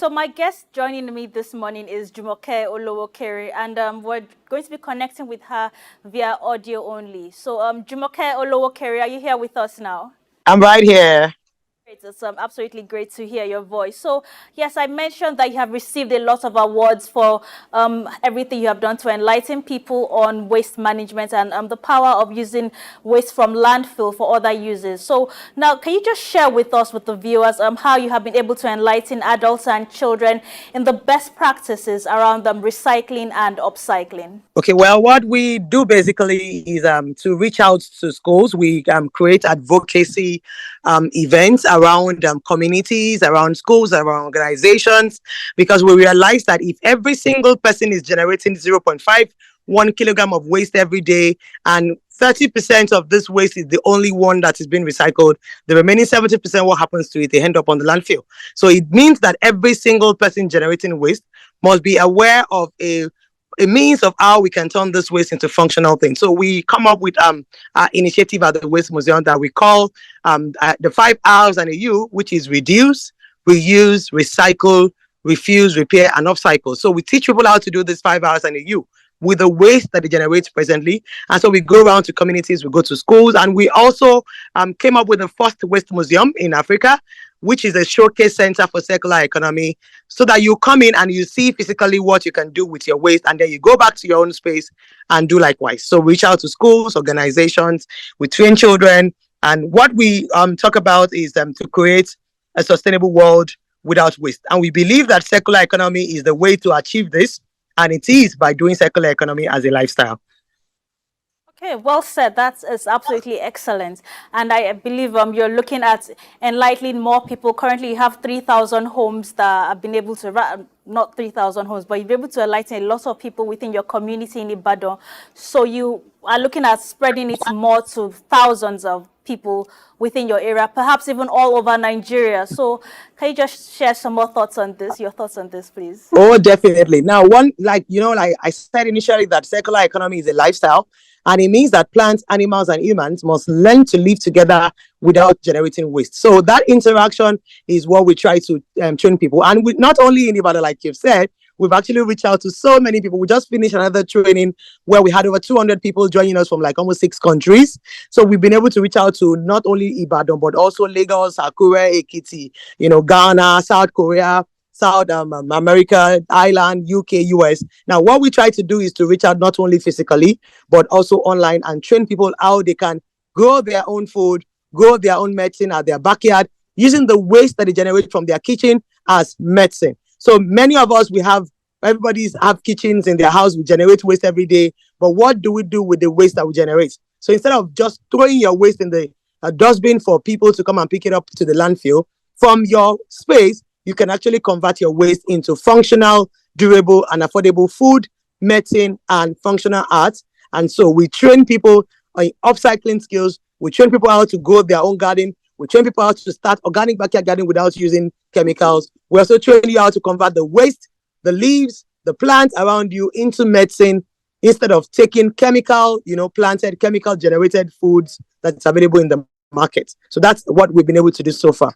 So my guest joining me this morning is Jumoke Olowookere, and we're going to be connecting with her via audio only. So Jumoke Olowookere, are you here with us now? I'm right here. It's absolutely great to hear your voice. So, yes, I mentioned that you have received a lot of awards for everything you have done to enlighten people on waste management and the power of using waste from landfill for other uses. So, now, can you just share with us, with the viewers, how you have been able to enlighten adults and children in the best practices around recycling and upcycling? Okay, well, what we do basically is to reach out to schools. We create advocacy events around communities, around schools, around organizations, because we realize that if every single person is generating 0.51 kilogram of waste every day, and 30% of this waste is the only one that is being recycled, the remaining 70%, what happens to it? They end up on the landfill. So it means that every single person generating waste must be aware of a means of how we can turn this waste into functional things. So we come up with an initiative at the Waste Museum that we call the 5 R's and a U, which is reduce, reuse, recycle, refuse, repair, and upcycle. So we teach people how to do this 5 R's and a U with the waste that they generate presently. And so we go around to communities, we go to schools, and we also came up with the first waste museum in Africa, which is a showcase center for circular economy, so that you come in and you see physically what you can do with your waste, and then you go back to your own space and do likewise. So reach out to schools, organizations, we train children, and what we talk about is to create a sustainable world without waste. And we believe that circular economy is the way to achieve this, and it is by doing circular economy as a lifestyle. Okay, well said. That is absolutely excellent. And I believe you're looking at enlightening more people. Currently, you have 3,000 homes that have been able to, not 3,000 homes, but you're able to enlighten a lot of people within your community in Ibadan. So you are looking at spreading it more to thousands of people within your area, perhaps even all over Nigeria. So can you just share some more thoughts on this, your thoughts on this, please? Oh, definitely. Now, like I said initially, that circular economy is a lifestyle. And it means that plants, animals, and humans must learn to live together without generating waste. So that interaction is what we try to train people. And we, not only in Ibadan, like you've said, we've actually reached out to so many people. We just finished another training where we had over 200 people joining us from like almost 6 countries. So we've been able to reach out to not only Ibadan, but also Lagos, Akure, Ekiti, Ghana, South Korea, South America, Ireland, UK, US. Now, what we try to do is to reach out not only physically, but also online, and train people how they can grow their own food, grow their own medicine at their backyard, using the waste that they generate from their kitchen as medicine. So many of us, everybody's have kitchens in their house, we generate waste every day. But what do we do with the waste that we generate? So instead of just throwing your waste in the dustbin for people to come and pick it up to the landfill, from your space, you can actually convert your waste into functional, durable, and affordable food, medicine, and functional arts. And so we train people on upcycling skills. We train people how to grow their own garden. We train people how to start organic backyard garden without using chemicals. We also train you how to convert the waste, the leaves, the plants around you into medicine, instead of taking chemical, planted, chemical generated foods that's available in the market. So that's what we've been able to do so far.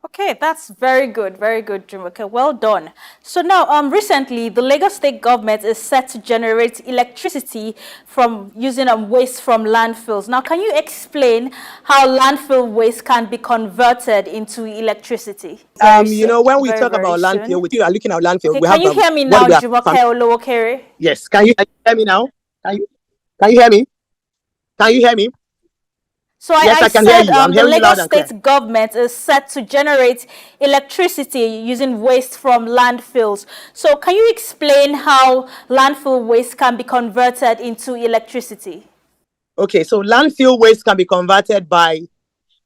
Okay, that's very good, Jumoke. Well done. So now, recently, the Lagos state government is set to generate electricity from using waste from landfills. Now, can you explain how landfill waste can be converted into electricity? When we talk about landfill, we are looking at landfill. Okay, can you hear me now, Jumoke Olowookere? Yes, can you hear me now? Can you hear me? Can you hear me? So yes, I can said the Lagos state government is set to generate electricity using waste from landfills. So can you explain how landfill waste can be converted into electricity? Okay, so landfill waste can be converted by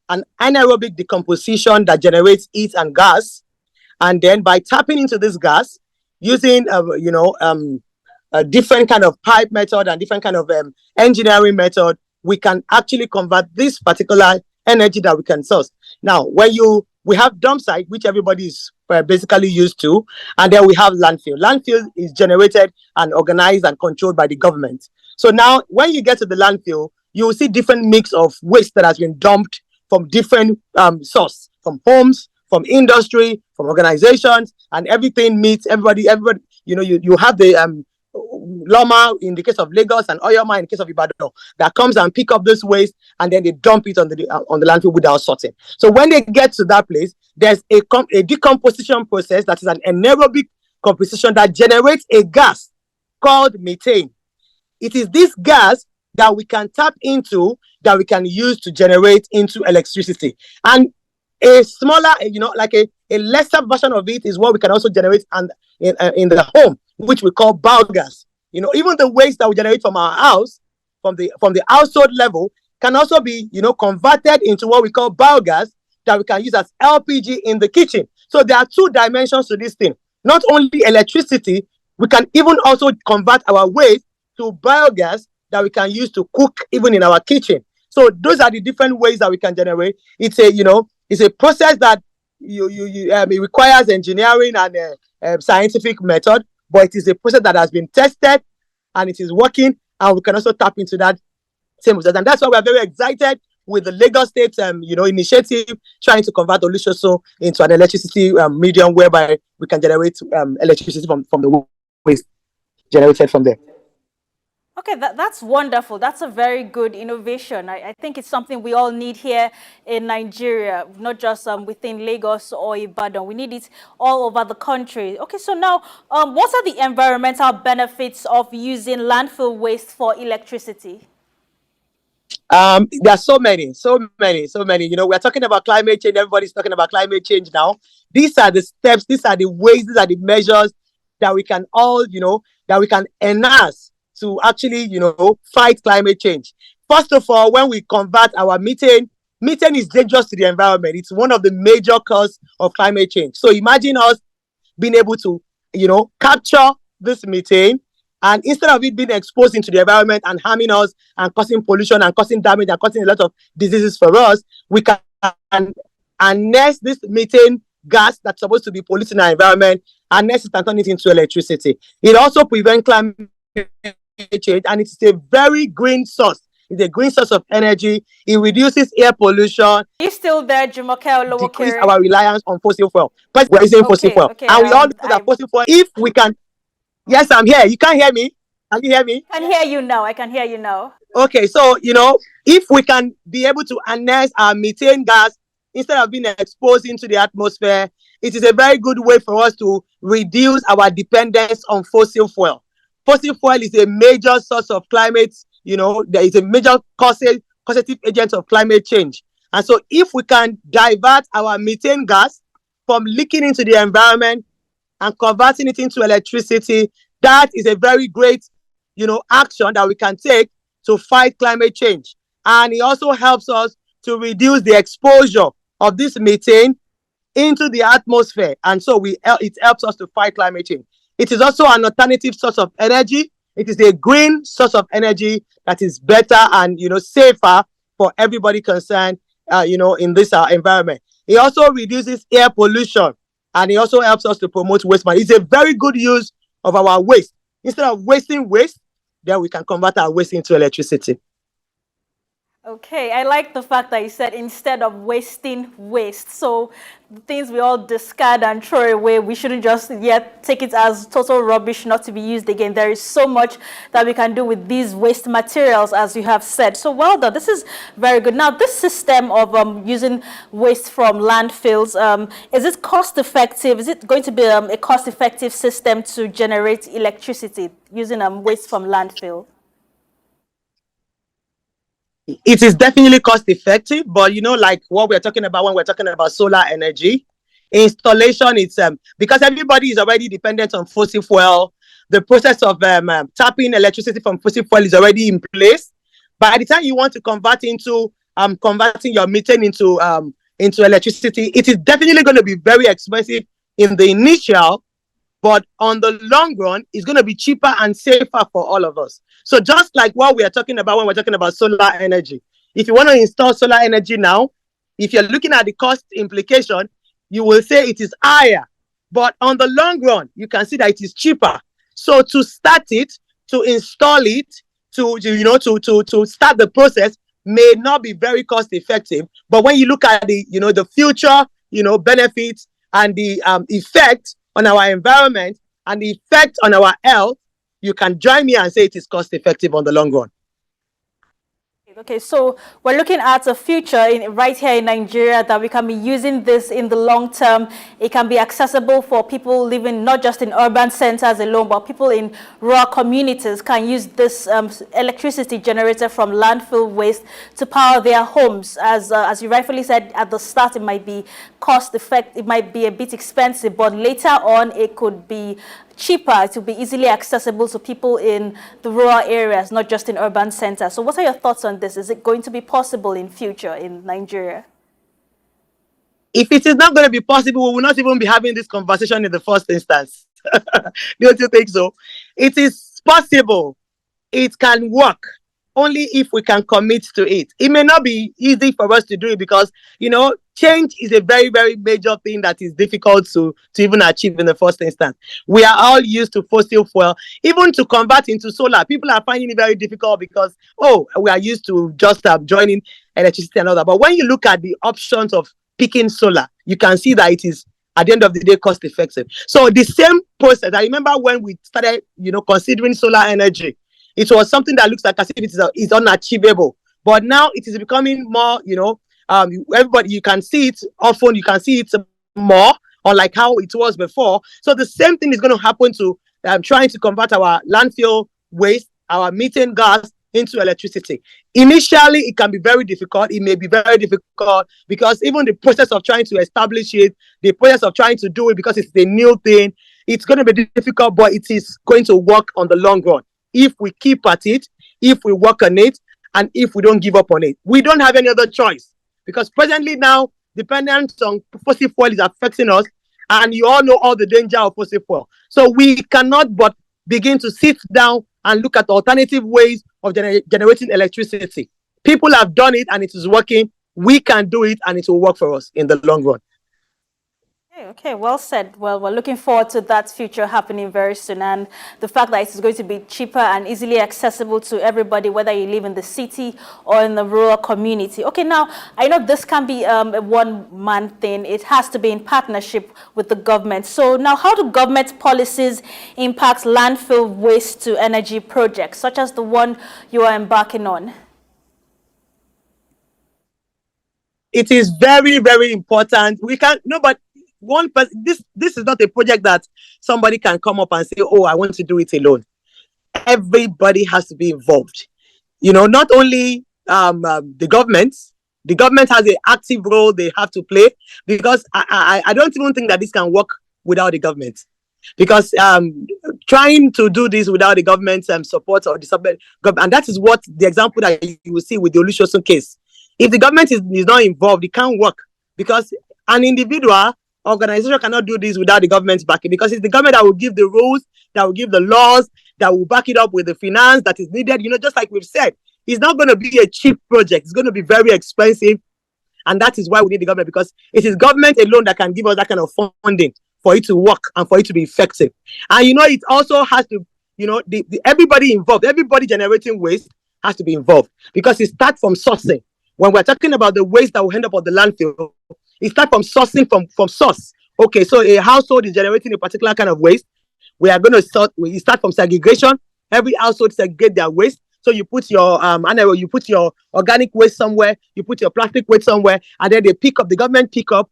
an anaerobic decomposition that generates heat and gas. And then by tapping into this gas, using, a different kind of pipe method and different kind of engineering method, we can actually convert this particular energy that we can source. Now, we have dump site, which everybody is basically used to, and then we have landfill. Landfill is generated and organized and controlled by the government. So now, when you get to the landfill, you will see different mix of waste that has been dumped from different sources, from homes, from industry, from organizations, and everything meets everybody. You have the Loma in the case of Lagos and Oyama in the case of Ibadan that comes and pick up this waste, and then they dump it on the landfill without sorting. So when they get to that place, there's a decomposition process that is an anaerobic composition that generates a gas called methane. It is this gas that we can tap into, that we can use to generate into electricity. And a smaller, like a lesser version of it is what we can also generate in the home, which we call biogas. Even the waste that we generate from our house, from the household level, can also be, converted into what we call biogas that we can use as LPG in the kitchen. So there are two dimensions to this thing. Not only electricity, we can even also convert our waste to biogas that we can use to cook even in our kitchen. So those are the different ways that we can generate. It's a process that it requires engineering and scientific method, but it is a process that has been tested and it is working, and we can also tap into that same process. And that's why we are very excited with the Lagos State initiative trying to convert Olushoso into an electricity medium whereby we can generate electricity from the waste generated from there. Okay, that's wonderful. That's a very good innovation. I think it's something we all need here in Nigeria, not just within Lagos or Ibadan. We need it all over the country. Okay, so now, what are the environmental benefits of using landfill waste for electricity? There are so many. We're talking about climate change. Everybody's talking about climate change now. These are the steps, these are the ways, these are the measures that we can all, that we can enhance to actually, fight climate change. First of all, when we convert our methane is dangerous to the environment. It's one of the major causes of climate change. So imagine us being able to, capture this methane, and instead of it being exposed into the environment and harming us and causing pollution and causing damage and causing a lot of diseases for us, we can harness this methane gas that's supposed to be polluting our environment, harness it and turn it into electricity. It also prevents climate change, and it's a very green source. It's a green source of energy. It reduces air pollution. Are you still there, Jumoke Olowookere? Decrease our reliance on fossil fuel. But we're using fossil fuel. And we all know that fossil fuel, if we can... Yes, I'm here. You can't hear me? Can you hear me? I can hear you now. I can hear you now. Okay, so, if we can be able to harness our methane gas instead of being exposed into the atmosphere, it is a very good way for us to reduce our dependence on fossil fuel. Fossil fuel is a major source of climate, there is a major causative agent of climate change. And so if we can divert our methane gas from leaking into the environment and converting it into electricity, that is a very great, action that we can take to fight climate change. And it also helps us to reduce the exposure of this methane into the atmosphere. And so it helps us to fight climate change. It is also an alternative source of energy. It is a green source of energy that is better and, safer for everybody concerned, in this environment. It also reduces air pollution, and it also helps us to promote waste management. It's a very good use of our waste. Instead of wasting waste, then we can convert our waste into electricity. Okay, I like the fact that you said instead of wasting waste. So the things we all discard and throw away, we shouldn't just yet take it as total rubbish not to be used again. There is so much that we can do with these waste materials, as you have said. So well done. This is very good. Now, this system of using waste from landfills, is it cost effective? Is it going to be a cost effective system to generate electricity using waste from landfill? It is definitely cost effective, but like what we're talking about when we're talking about solar energy installation, it's because everybody is already dependent on fossil fuel. The process of tapping electricity from fossil fuel is already in place. By the time you want to convert into converting your methane into electricity, it is definitely going to be very expensive in the initial, but on the long run, it's going to be cheaper and safer for all of us. So just like what we are talking about when we're talking about solar energy, if you want to install solar energy now, if you're looking at the cost implication, you will say it is higher. But on the long run, you can see that it is cheaper. So to start it, to install it, to start the process may not be very cost effective. But when you look at the future, benefits, and the effect on our environment and the effect on our health, you can join me and say it is cost effective on the long run. Okay, so we're looking at a future right here in Nigeria that we can be using this in the long term. It can be accessible for people living not just in urban centers alone, but people in rural communities can use this electricity generated from landfill waste to power their homes. As you rightfully said at the start, it might be cost effective, it might be a bit expensive, but later on it could be cheaper. It will be easily accessible to people in the rural areas, not just in urban centers. So what are your thoughts on this? Is it going to be possible in future in Nigeria? If it is not going to be possible, we will not even be having this conversation in the first instance. Don't you think so? It is possible. It can work only if we can commit to it. It may not be easy for us to do it because, change is a very, very major thing that is difficult to even achieve in the first instance. We are all used to fossil fuel. Even to convert into solar, people are finding it very difficult because, we are used to just joining electricity and all that. But when you look at the options of picking solar, you can see that it is, at the end of the day, cost effective. So the same process, I remember when we started, considering solar energy, it was something that looks like as if it is unachievable. But now it is becoming more, everybody, you can see it often, you can see it more, unlike how it was before. So the same thing is going to happen to trying to convert our landfill waste, our methane gas into electricity. Initially, it can be very difficult. It may be very difficult because even the process of trying to establish it, the process of trying to do it because it's a new thing, it's going to be difficult, but it is going to work on the long run. If we keep at it, if we work on it, and if we don't give up on it. We don't have any other choice because presently now, dependence on fossil fuel is affecting us, and you all know all the danger of fossil fuel. So we cannot but begin to sit down and look at alternative ways of generating electricity. People have done it and it is working. We can do it and it will work for us in the long run. Okay, well said. Well, we're looking forward to that future happening very soon, and the fact that it's going to be cheaper and easily accessible to everybody, whether you live in the city or in the rural community. Okay, now, I know this can be a one-man thing. It has to be in partnership with the government. So now, how do government policies impact landfill waste to energy projects, such as the one you are embarking on? It is very, very important. We can't, no, but one person, this is not a project that somebody can come up and say, I want to do it alone. Everybody has to be involved. Not only the government has an active role they have to play, because I don't even think that this can work without the government. Because trying to do this without the government's support or the government, and that is what the example that you will see with the Olusosun case. If the government is not involved, it can't work, because an individual organization cannot do this without the government's backing, because it's the government that will give the rules, that will give the laws, that will back it up with the finance that is needed. Just like we've said, it's not going to be a cheap project. It's going to be very expensive. And that is why we need the government, because it is government alone that can give us that kind of funding for it to work and for it to be effective. And it also has to, everybody involved, everybody generating waste has to be involved, because it starts from sourcing. When we're talking about the waste that will end up on the landfill, it starts from sourcing from source. Okay, so a household is generating a particular kind of waste. We are going to start from segregation. Every household segregate their waste. So you put your you put your organic waste somewhere, you put your plastic waste somewhere, and then they pick up, the government pick up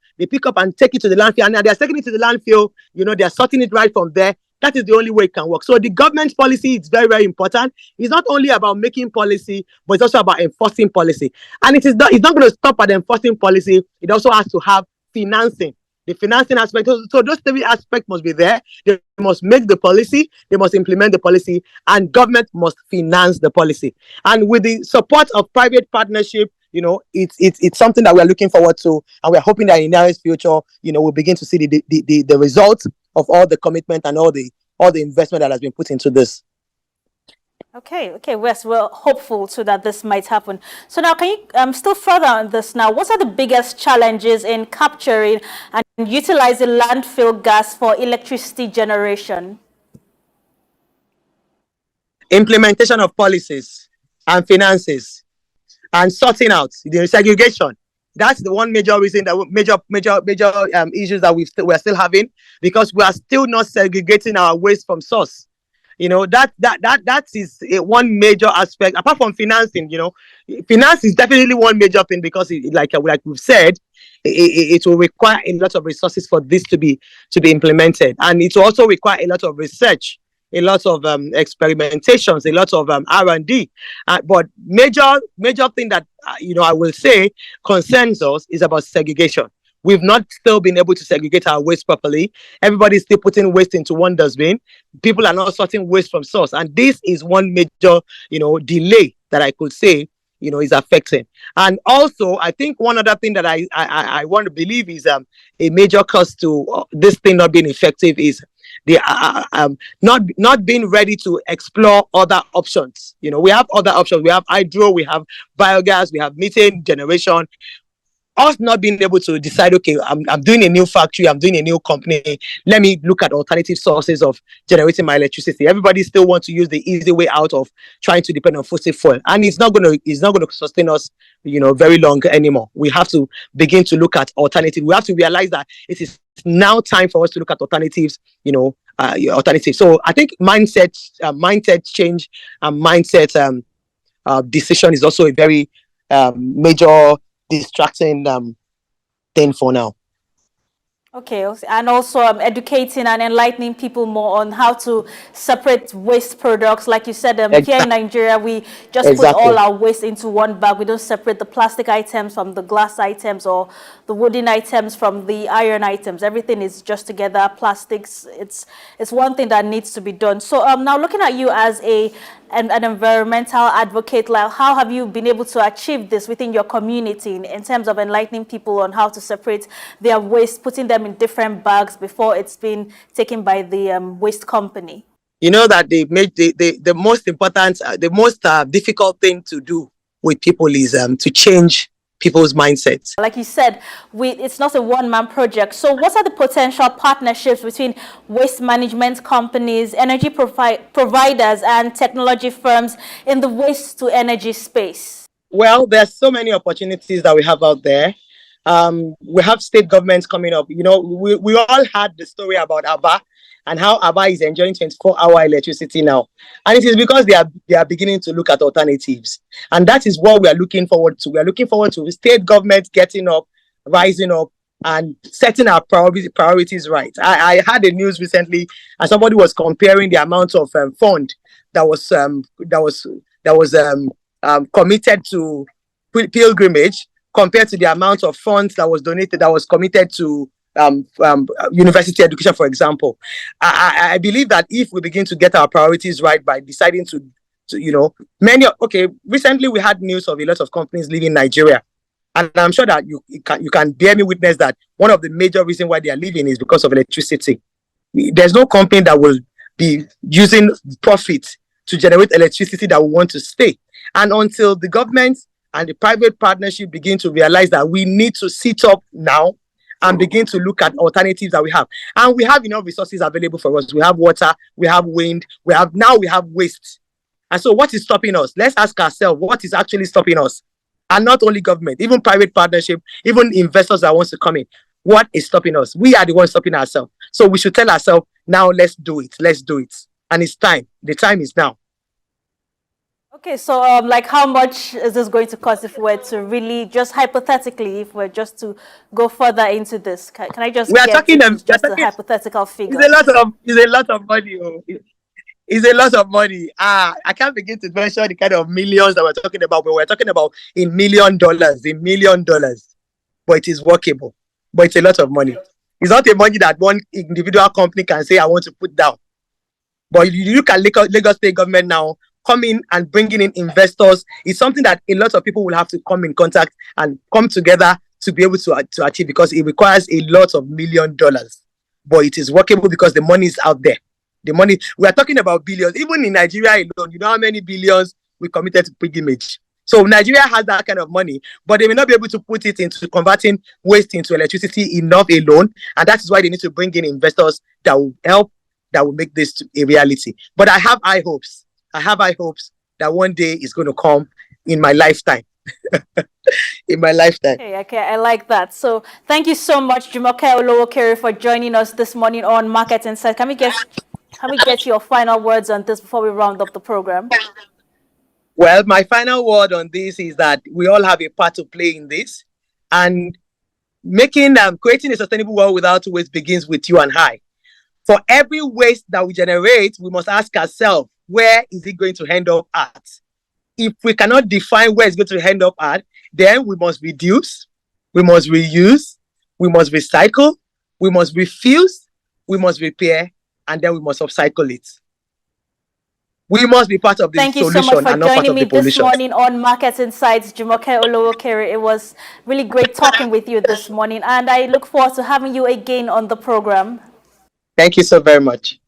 and take it to the landfill. And now they're taking it to the landfill, they're sorting it right from there. That is the only way it can work. So the government's policy is very, very important. It's not only about making policy, but it's also about enforcing policy. And it's not going to stop at enforcing policy. It also has to have financing. The financing aspect. So those three aspects must be there. They must make the policy, they must implement the policy, and government must finance the policy. And with the support of private partnership, it's something that we're looking forward to, and we're hoping that in the nearest future, we'll begin to see the results of all the commitment and all the investment that has been put into this. Okay, yes, we're hopeful so that this might happen. So now, can you still further on this now? What are the biggest challenges in capturing and utilizing landfill gas for electricity generation? Implementation of policies and finances, and sorting out the segregation. That's the one major reason that major issues that we're still having, because we are still not segregating our waste from source. That is one major aspect apart from financing. Finance is definitely one major thing, because like we've said, it will require a lot of resources for this to be implemented, and it will also require a lot of research, a lot of experimentations, a lot of R&D. But major thing that I will say concerns us is about segregation. We've not still been able to segregate our waste properly. Everybody's still putting waste into one dustbin. People are not sorting waste from source, and this is one major delay that I could say is affecting. And also, I think one other thing that I want to believe is a major cause to this thing not being effective is the not being ready to explore other options. We have other options. We have hydro, we have biogas, we have methane generation. Us not being able to decide, okay, I'm doing a new factory, I'm doing a new company, let me look at alternative sources of generating my electricity. Everybody still wants to use the easy way out of trying to depend on fossil fuel, and it's not going to sustain us very long anymore. We have to begin to look at alternatives. We have to realize that it is now time for us to look at alternatives. Alternatives. So I think mindset change and mindset decision is also a very major distracting thing for now. Okay, and also educating and enlightening people more on how to separate waste products. Like you said, here in Nigeria, we just put all our waste into one bag. We don't separate the plastic items from the glass items, or the wooden items from the iron items. Everything is just together. Plastics, it's one thing that needs to be done. So now looking at you as an environmental advocate, like how have you been able to achieve this within your community in terms of enlightening people on how to separate their waste, putting them in different bags before it's been taken by the waste company? That they made the most important, the most difficult thing to do with people is to change people's mindsets. Like you said, it's not a one-man project. So what are the potential partnerships between waste management companies, energy providers, and technology firms in the waste to energy space? Well, there's so many opportunities that we have out there. We have state governments coming up. We all had the story about Aba and how Aba is enjoying 24-hour electricity now. And it is because they are beginning to look at alternatives. And that is what we are looking forward to. We are looking forward to state governments getting up, rising up, and setting our priorities right. I had a news recently, and somebody was comparing the amount of fund that was committed to pilgrimage compared to the amount of funds that was donated, that was committed to university education, for example. I believe that if we begin to get our priorities right by deciding to recently we had news of a lot of companies leaving Nigeria. And I'm sure that you can bear me witness that one of the major reasons why they are leaving is because of electricity. There's no company that will be using profit to generate electricity that will want to stay. And until the government and the private partnership begin to realize that we need to sit up now and begin to look at alternatives that we have. And we have enough resources available for us. We have water, we have wind, we have waste. And so what is stopping us? Let's ask ourselves, what is actually stopping us? And not only government, even private partnership, even investors that wants to come in. What is stopping us? We are the ones stopping ourselves. So we should tell ourselves, now let's do it. Let's do it. And it's time. The time is now. Okay, so like how much is this going to cost if we're to really, just hypothetically, if we're just to go further into this? Can I just a hypothetical figure? It's a lot of money. It's a lot of money. I can't begin to mention the kind of millions that we're talking about, but we're talking about in $1 million. But it is workable. But it's a lot of money. It's not a money that one individual company can say, I want to put down. But you look at Lagos State government now, coming and bringing in investors is something that a lot of people will have to come in contact and come together to be able to achieve, because it requires a lot of $1 million. But it is workable because the money is out there. The money, we are talking about billions. Even in Nigeria alone, you know how many billions we committed to pilgrimage. So Nigeria has that kind of money, but they may not be able to put it into converting waste into electricity enough alone. And that is why they need to bring in investors that will help, that will make this a reality. But I have high hopes. I have high hopes that one day it's going to come in my lifetime. in my lifetime. Okay, I like that. So thank you so much, Jumoke Olowookere, for joining us this morning on Market Insight. Can we get your final words on this before we round up the program? Well, my final word on this is that we all have a part to play in this, and creating a sustainable world without waste begins with you and I. For every waste that we generate, we must ask ourselves, where is it going to end up at? If we cannot define where it's going to end up at, then we must reduce, we must reuse, we must recycle, we must refuse, we must repair, and then we must upcycle it. We must be part of the Thank you so much solution for and not part joining of me the this pollution. morning on Market Insights, Jumoke Olowookere. It was really great talking with you this morning, and I look forward to having you again on the program. Thank you so very much.